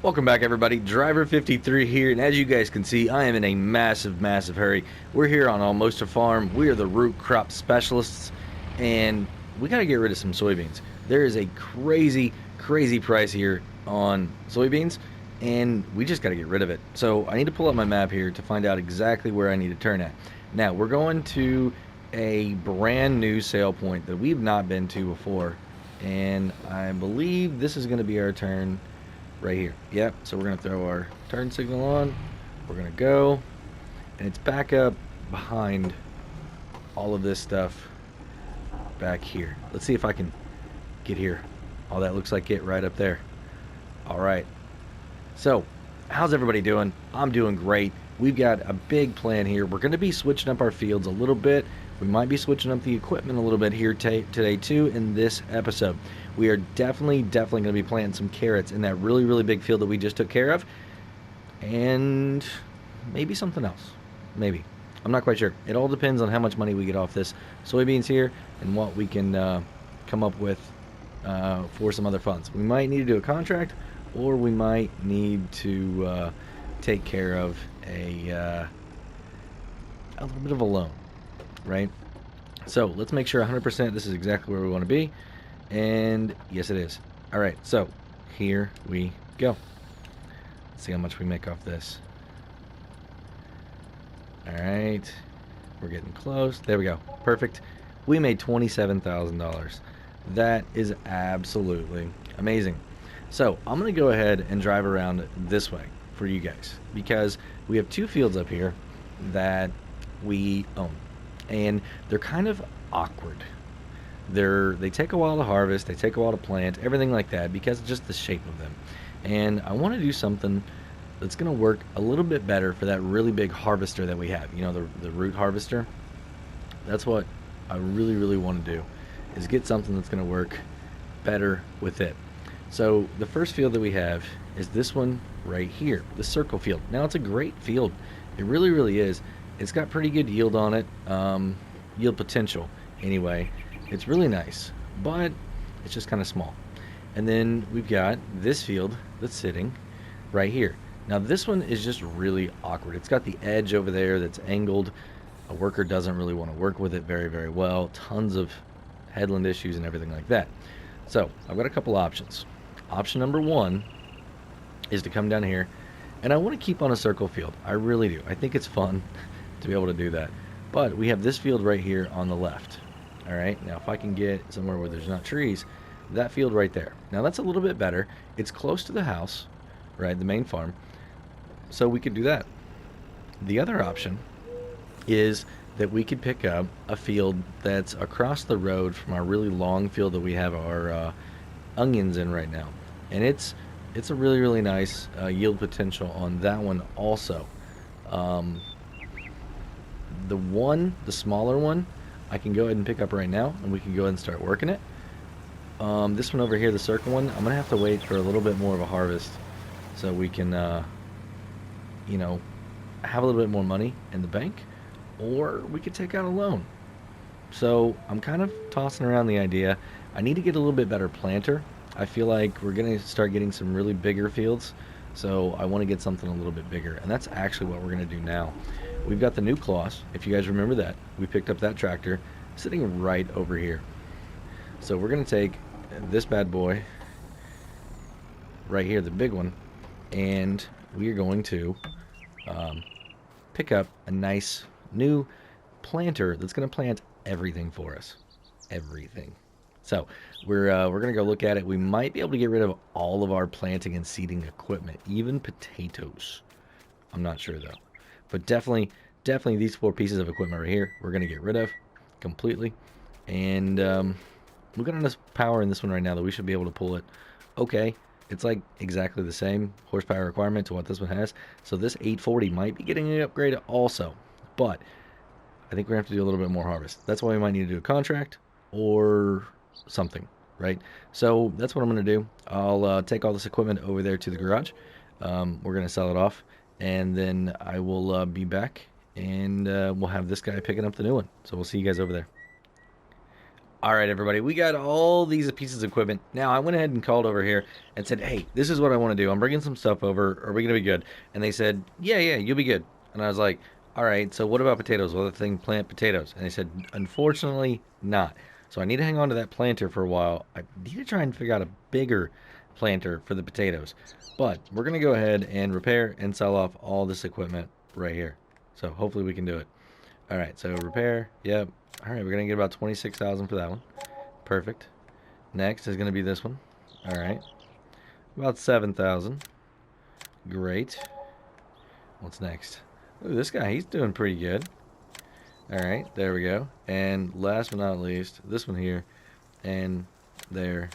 Welcome back, everybody. Driver 53 here, and as you guys can see, I am in a massive hurry. We're here on Almosta farm. We are the root crop specialists, and we got to get rid of some soybeans. There is a crazy price here on soybeans, and we just got to get rid of it. So I need to pull up my map here to find out exactly where I need to turn at. Now, we're going to a brand new sale point that we've not been to before, and I believe this is going to be our turn right here. Yep, so we're going to throw our turn signal on. We're going to go, and it's back up behind all of this stuff back here. Let's see if I can get here. Oh, that looks like it right up there. All right. So, how's everybody doing? I'm doing great. We've got a big plan here. We're going to be switching up our fields a little bit. We might be switching up the equipment a little bit here today too in this episode. We are definitely going to be planting some carrots in that really big field that we just took care of, and maybe something else. Maybe. I'm not quite sure. It all depends on how much money we get off this soybeans here and what we can come up with for some other funds. We might need to do a contract, or we might need to take care of a little bit of a loan, right? So let's make sure 100% this is exactly where we want to be. And yes, it is. All right, so here we go. Let's see how much we make off this. All right, we're getting close. There we go. Perfect. We made $27,000. That is absolutely amazing. So I'm going to go ahead and drive around this way for you guys, because we have two fields up here that we own, and they're kind of awkward. They take a while to harvest, they take a while to plant, everything like that, because of just the shape of them. And I want to do something that's going to work a little bit better for that really big harvester that we have. You know, the root harvester. That's what I really want to do, is get something that's going to work better with it. So the first field that we have is this one right here, the circle field. Now, it's a great field. It really is. It's got pretty good yield on it, yield potential anyway. It's really nice, but it's just kind of small. And then we've got this field that's sitting right here. Now, this one is just really awkward. It's got the edge over there that's angled. A worker doesn't really want to work with it very well. Tons of headland issues and everything like that. So I've got a couple options. Option number one is to come down here, and I want to keep on a circle field. I really do. I think it's fun to be able to do that. But we have this field right here on the left. All right, now if I can get somewhere where there's not trees, that field right there. Now that's a little bit better. It's close to the house, right, the main farm, so we could do that. The other option is that we could pick up a field that's across the road from our really long field that we have our onions in right now, and it's a really nice yield potential on that one also. The smaller one, I can go ahead and pick up right now, and we can go ahead and start working it. This one over here, the circle one, I'm gonna have to wait for a little bit more of a harvest so we can you know, have a little bit more money in the bank, or we could take out a loan. So I'm kind of tossing around the idea. I need to get a little bit better planter. I feel like we're gonna start getting some really bigger fields, so I want to get something a little bit bigger, and that's actually what we're gonna do now. We've got the new Claas, if you guys remember that. We picked up that tractor sitting right over here. So we're gonna take this bad boy right here, the big one, and we are going to pick up a nice new planter that's going to plant everything for us. Everything. So we're going to go look at it. We might be able to get rid of all of our planting and seeding equipment, even potatoes. I'm not sure though. But definitely these four pieces of equipment right here, we're going to get rid of completely. And we've got enough power in this one right now that we should be able to pull it. Okay. It's like exactly the same horsepower requirement to what this one has. So this 840 might be getting an upgrade also. But I think we're going to have to do a little bit more harvest. That's why we might need to do a contract or something, right? So that's what I'm going to do. I'll take all this equipment over there to the garage. We're going to sell it off, and then I will be back, and we'll have this guy picking up the new one. So we'll see you guys over there. All right, everybody, we got all these pieces of equipment. Now, I went ahead and called over here and said, hey, this is what I want to do. I'm bringing some stuff over. Are we going to be good? And they said, yeah, you'll be good. And I was like, all right, so what about potatoes? Will the thing plant potatoes? And they said, unfortunately, not. So I need to hang on to that planter for a while. I need to try and figure out a bigger planter for the potatoes. But we're going to go ahead and repair and sell off all this equipment right here. So hopefully we can do it. All right, so repair, yep. All right, we're going to get about 26,000 for that one. Perfect. Next is going to be this one. All right. About 7,000. Great. What's next? Ooh, this guy, he's doing pretty good. All right, there we go. And last but not least, this one here. And there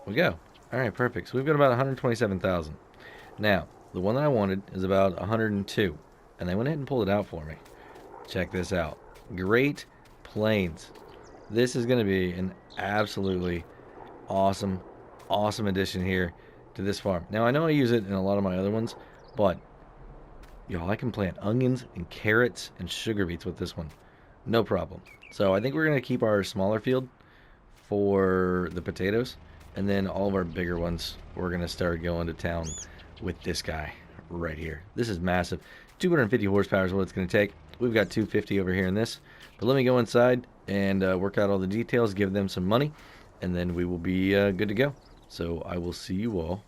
we go. All right, perfect. So we've got about 127,000. Now, the one that I wanted is about 102. And they went ahead and pulled it out for me. Check this out. Great Plains. This is going to be an absolutely awesome addition here to this farm. Now, I know I use it in a lot of my other ones, but y'all, I can plant onions and carrots and sugar beets with this one. No problem. So I think we're going to keep our smaller field for the potatoes, and then all of our bigger ones, we're going to start going to town with this guy right here. This is massive. 250 horsepower is what it's going to take. We've got 250 over here in this. But let me go inside and work out all the details, give them some money, and then we will be good to go. So I will see you all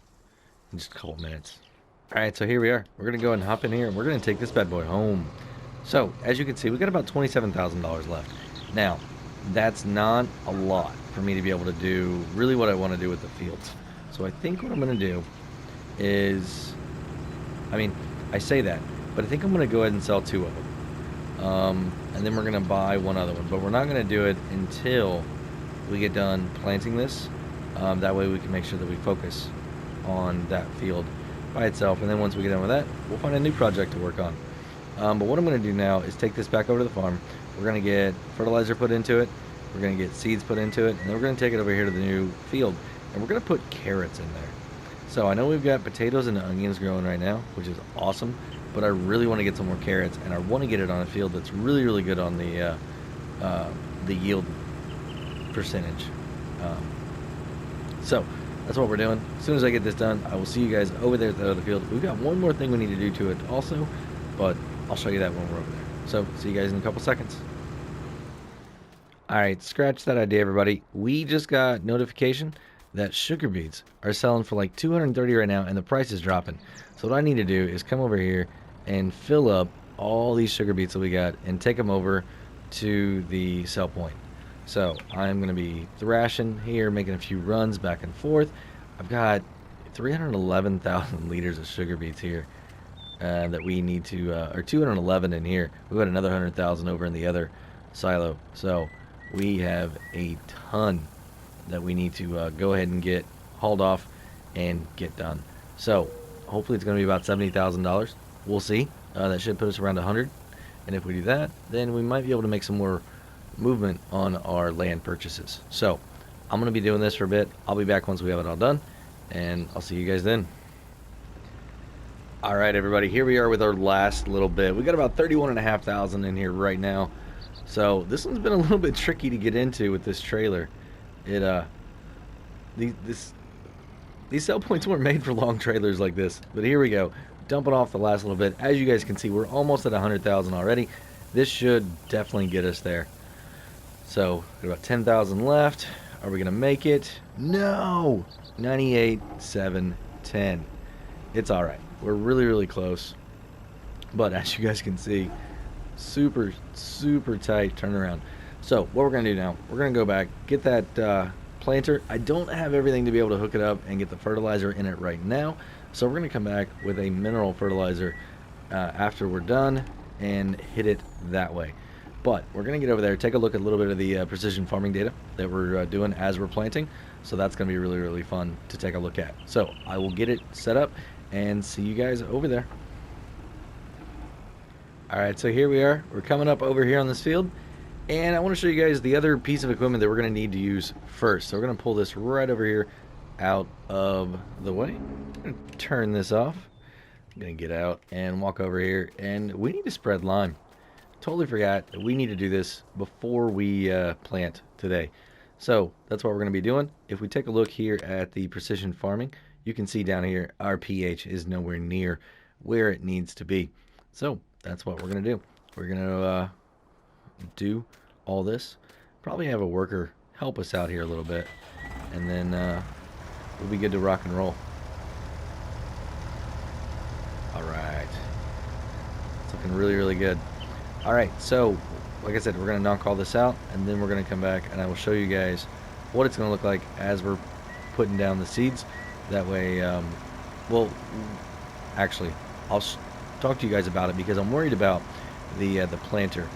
in just a couple minutes. All right, so here we are. We're going to go and hop in here, and we're going to take this bad boy home. So, as you can see, we got about $27,000 left. Now, that's not a lot for me to be able to do really what I want to do with the fields. So I think what I'm going to do is, I mean, I say that, but I think I'm going to go ahead and sell 2 of them. And then we're going to buy one other one. But we're not going to do it until we get done planting this. That way we can make sure that we focus on that field by itself. And then once we get done with that, we'll find a new project to work on. But what I'm going to do now is take this back over to the farm. We're going to get fertilizer put into it. We're going to get seeds put into it. And then we're going to take it over here to the new field. And we're going to put carrots in there. So I know we've got potatoes and onions growing right now, which is awesome. But I really want to get some more carrots, and I want to get it on a field that's really, really good on the yield percentage. So that's what we're doing. As soon as I get this done, I will see you guys over there at the other field. We've got one more thing we need to do to it also, but I'll show you that when we're over there. So see you guys in a couple seconds. All right, scratch that idea, everybody. We just got notification that sugar beets are selling for like 230 right now, and the price is dropping. So what I need to do is come over here and fill up all these sugar beets that we got and take them over to the sell point. So I'm going to be thrashing here, making a few runs back and forth. I've got 311,000 liters of sugar beets here that we need to, or 211 in here. We've got another 100,000 over in the other silo. So we have a ton that we need to go ahead and get hauled off and get done. So hopefully it's going to be about $70,000. We'll see. That should put us around 100. And if we do that, then we might be able to make some more movement on our land purchases. So I'm going to be doing this for a bit. I'll be back once we have it all done, and I'll see you guys then. All right, everybody, here we are with our last little bit. We got about 31,500 in here right now. So this one's been a little bit tricky to get into with this trailer. These sell points weren't made for long trailers like this, but here we go, dumping off the last little bit. As you guys can see, we're almost at 100,000 already. This should definitely get us there. So got about 10,000 left. Are we gonna make it? No. 98,710. It's all right. We're really, really close. But as you guys can see, super tight turnaround. So what we're gonna do now, we're gonna go back, get that planter. I don't have everything to be able to hook it up and get the fertilizer in it right now, so we're gonna come back with a mineral fertilizer after we're done and hit it that way. But we're gonna get over there, take a look at a little bit of the precision farming data that we're doing as we're planting. So that's gonna be really, really fun to take a look at. So I will get it set up and see you guys over there. All right, so here we are. We're coming up over here on this field, and I want to show you guys the other piece of equipment that we're going to need to use first. So we're going to pull this right over here out of the way. I'm going to turn this off. I'm going to get out and walk over here, and we need to spread lime. Totally forgot that we need to do this before we plant today. So that's what we're going to be doing. If we take a look here at the precision farming, you can see down here our pH is nowhere near where it needs to be. So that's what we're going to do. We're going to do all this. Probably have a worker help us out here a little bit, and then we'll be good to rock and roll. All right. It's looking really, really good. All right, so like I said, we're going to knock all this out, and then we're going to come back, and I will show you guys what it's going to look like as we're putting down the seeds. That way, well, actually, I'll talk to you guys about it, because I'm worried about the planter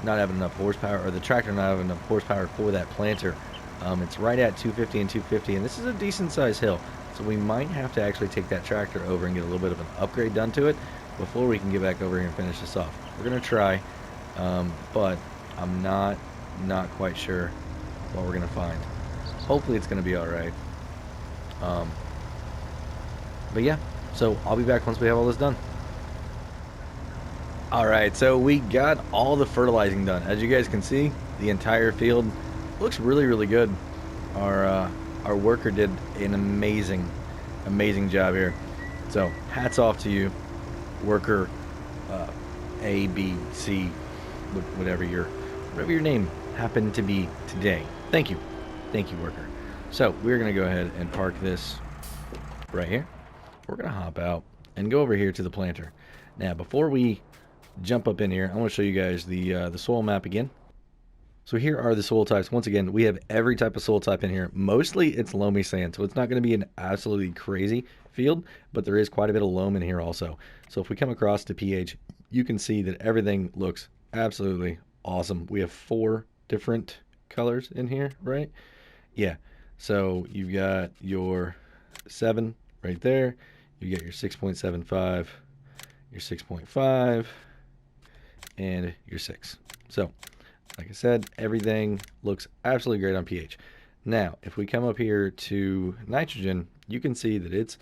not having enough horsepower, or the tractor not having enough horsepower for that planter. It's right at 250 and 250, and this is a decent sized hill, so we might have to actually take that tractor over and get a little bit of an upgrade done to it before we can get back over here and finish this off. We're going to try, but I'm not quite sure what we're going to find. Hopefully it's going to be alright. But yeah, so I'll be back once we have all this done. Alright, so we got all the fertilizing done. As you guys can see, the entire field looks really, really good. Our worker did an amazing job here. So hats off to you, worker A, B, C, whatever your name happened to be today. Thank you, worker. So we're gonna go ahead and park this right here. We're gonna hop out and go over here to the planter. Now, before we jump up in here, I want to show you guys the soil map again. So here are the soil types. Once again, we have every type of soil type in here. Mostly it's loamy sand, so it's not going to be an absolutely crazy field, but there is quite a bit of loam in here also. So if we come across to pH, you can see that everything looks absolutely awesome. We have 4 different colors in here, right? Yeah. So you've got your 7 right there. You get your 6.75, your 6.5, and your 6. So like I said, everything looks absolutely great on pH. Now, if we come up here to nitrogen, you can see that it's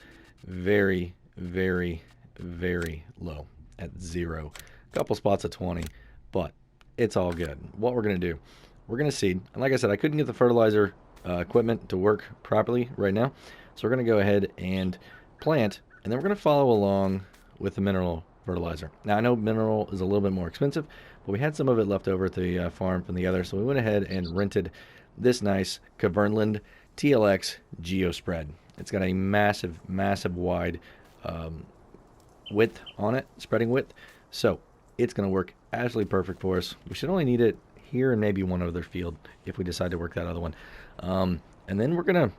very, very, very low at 0. A couple spots at 20, but it's all good. What we're going to do, we're going to seed. And like I said, I couldn't get the fertilizer equipment to work properly right now. So we're going to go ahead and plant, and then we're going to follow along with the mineral fertilizer. Now, I know mineral is a little bit more expensive, but we had some of it left over at the farm from the other, so we went ahead and rented this nice Kverneland TLX Geospread. It's got a massive, massive wide width on it, spreading width, so it's going to work absolutely perfect for us. We should only need it here and maybe one other field if we decide to work that other one. And then we're going to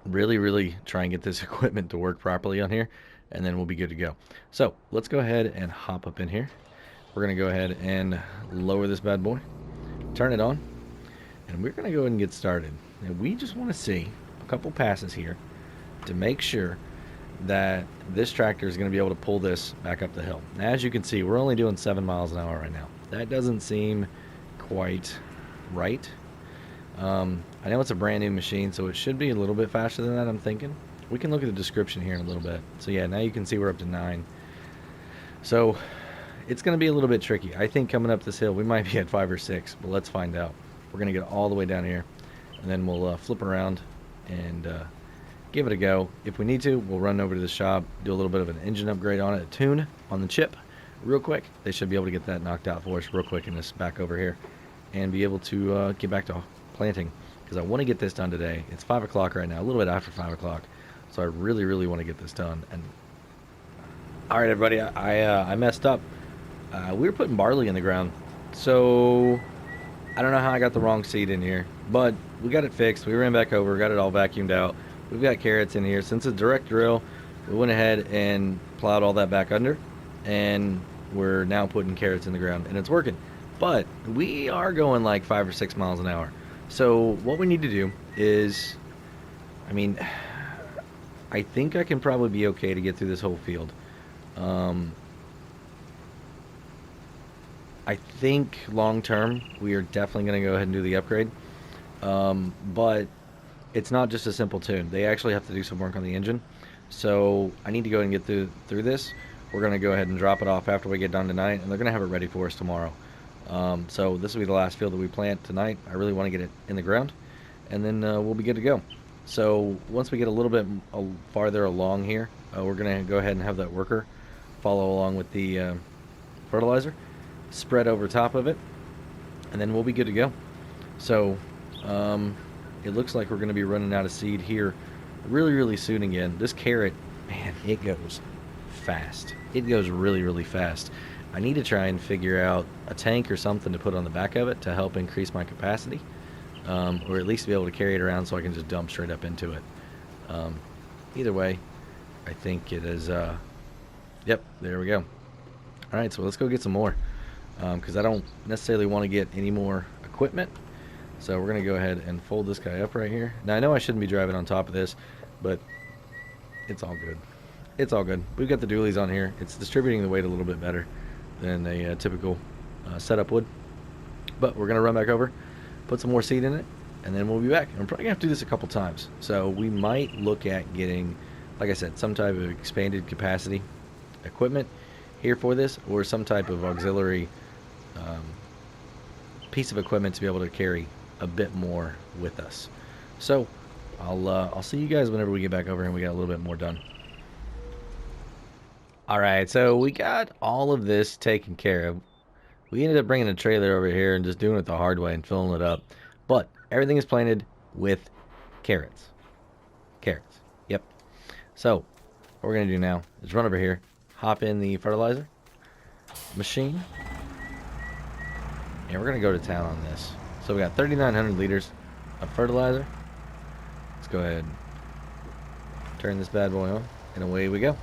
really, really try and get this equipment to work properly on here, and then we'll be good to go. So let's go ahead and hop up in here. We're going to go ahead and lower this bad boy, turn it on, and we're going to go ahead and get started. And we just want to see a couple passes here to make sure that this tractor is going to be able to pull this back up the hill. Now, as you can see, we're only doing 7 miles an hour right now. That doesn't seem quite right. I know it's a brand new machine, so it should be a little bit faster than that, I'm thinking. We can look at the description here in a little bit. So yeah, now you can see we're up to 9. So it's going to be a little bit tricky. I think coming up this hill, we might be at 5 or 6, but let's find out. We're going to get all the way down here, and then we'll flip around and give it a go. If we need to, we'll run over to the shop, do a little bit of an engine upgrade on it, a tune on the chip real quick. They should be able to get that knocked out for us real quick in this back over here and be able to get back to planting, because I want to get this done today. It's 5 o'clock right now, a little bit after 5 o'clock, so I really, really want to get this done. And all right, everybody, I messed up. We were putting barley in the ground, so I don't know how I got the wrong seed in here, but we got it fixed. We ran back over, got it all vacuumed out. We've got carrots in here. Since it's a direct drill, we went ahead and plowed all that back under, and we're now putting carrots in the ground, and it's working. But we are going like 5 or 6 miles an hour. So what we need to do is, I mean, I think I can probably be okay to get through this whole field. I think long term we are definitely going to go ahead and do the upgrade. But it's not just a simple tune. They actually have to do some work on the engine. So I need to go ahead and get through this. We're going to go ahead and drop it off after we get done tonight, and they're going to have it ready for us tomorrow. So this will be the last field that we plant tonight. I really want to get it in the ground, and then we'll be good to go. So once we get a little bit farther along here, we're going to go ahead and have that worker follow along with the fertilizer, spread over top of it, and then we'll be good to go. So it looks like we're going to be running out of seed here really, really soon again. This carrot, man, it goes fast. It goes really, really fast. I need to try and figure out a tank or something to put on the back of it to help increase my capacity, or at least be able to carry it around so I can just dump straight up into it. Either way, I think it is, yep, there we go. Alright, so let's go get some more, because I don't necessarily want to get any more equipment. So we're going to go ahead and fold this guy up right here. Now I know I shouldn't be driving on top of this, but it's all good. It's all good. We've got the dualies on here. It's distributing the weight a little bit better than a typical setup would. But we're going to run back over, put some more seed in it, and then we'll be back. And we're probably going to have to do this a couple times. So we might look at getting, like I said, some type of expanded capacity equipment here for this, or some type of auxiliary piece of equipment to be able to carry a bit more with us. So I'll see you guys whenever we get back over and we got a little bit more done. Alright, so we got all of this taken care of. We ended up bringing a trailer over here and just doing it the hard way and filling it up. But everything is planted with carrots. Carrots. Yep. So what we're going to do now is run over here, hop in the fertilizer machine, and we're going to go to town on this. So we got 3,900 liters of fertilizer. Let's go ahead and turn this bad boy on, and away we go.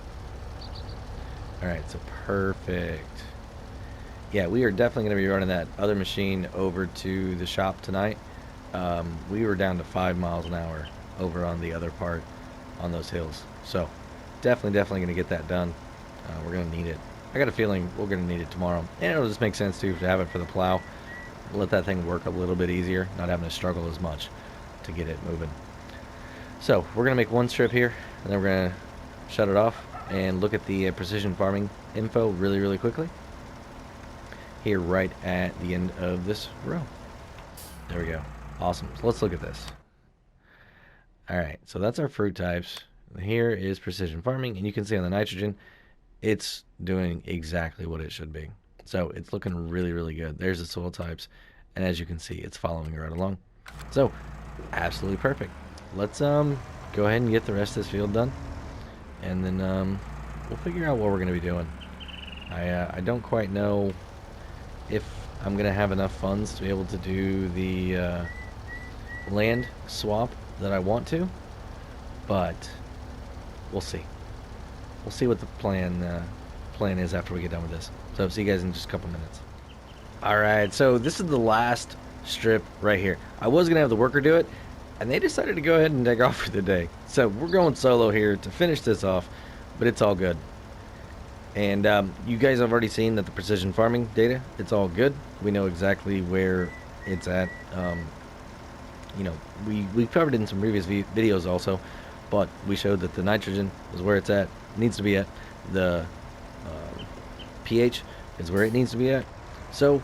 Alright, so perfect. Yeah, we are definitely going to be running that other machine over to the shop tonight. We were down to 5 miles an hour over on the other part on those hills. So definitely going to get that done. We're going to need it. I got a feeling we're going to need it tomorrow. And it'll just make sense too to have it for the plow. Let that thing work a little bit easier, not having to struggle as much to get it moving. So we're going to make one strip here, and then we're going to shut it off and look at the precision farming info really quickly here right at the end of this row. There we go. Awesome. So let's look at this. Alright, so that's our fruit types. Here is precision farming, and you can see on the nitrogen it's doing exactly what it should be. So it's looking really good. There's the soil types, and as you can see, it's following right along. So absolutely perfect. Let's go ahead and get the rest of this field done, and then we'll figure out what we're going to be doing. I don't quite know if I'm going to have enough funds to be able to do the land swap that I want to, but we'll see. We'll see what the plan is after we get done with this. So I'll see you guys in just a couple minutes. Alright, so this is the last strip right here. I was going to have the worker do it, and they decided to go ahead and take off for the day. So we're going solo here to finish this off, but it's all good. And you guys have already seen that the precision farming data, it's all good. We know exactly where it's at. You know, we covered it in some previous videos also, but we showed that the nitrogen is where it's at, needs to be at. The pH is where it needs to be at. So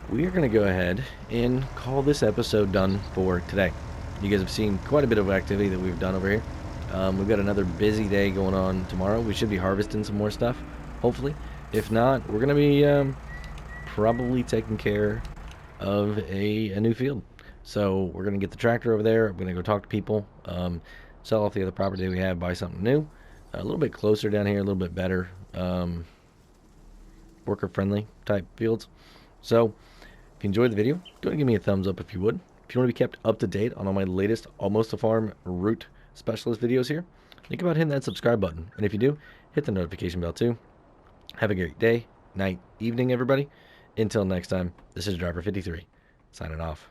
we are going to go ahead and call this episode done for today. You guys have seen quite a bit of activity that we've done over here. We've got another busy day going on tomorrow. We should be harvesting some more stuff, hopefully. If not, we're going to be probably taking care of a new field. So we're going to get the tractor over there. I'm going to go talk to people, sell off the other property we have, buy something new. A little bit closer down here, a little bit better, worker-friendly type fields. So if you enjoyed the video, go ahead and give me a thumbs up if you would. If you want to be kept up to date on all my latest Almosta Farm root specialist videos here, think about hitting that subscribe button. And if you do, hit the notification bell too. Have a great day, night, evening, everybody. Until next time, this is Driver 53, signing off.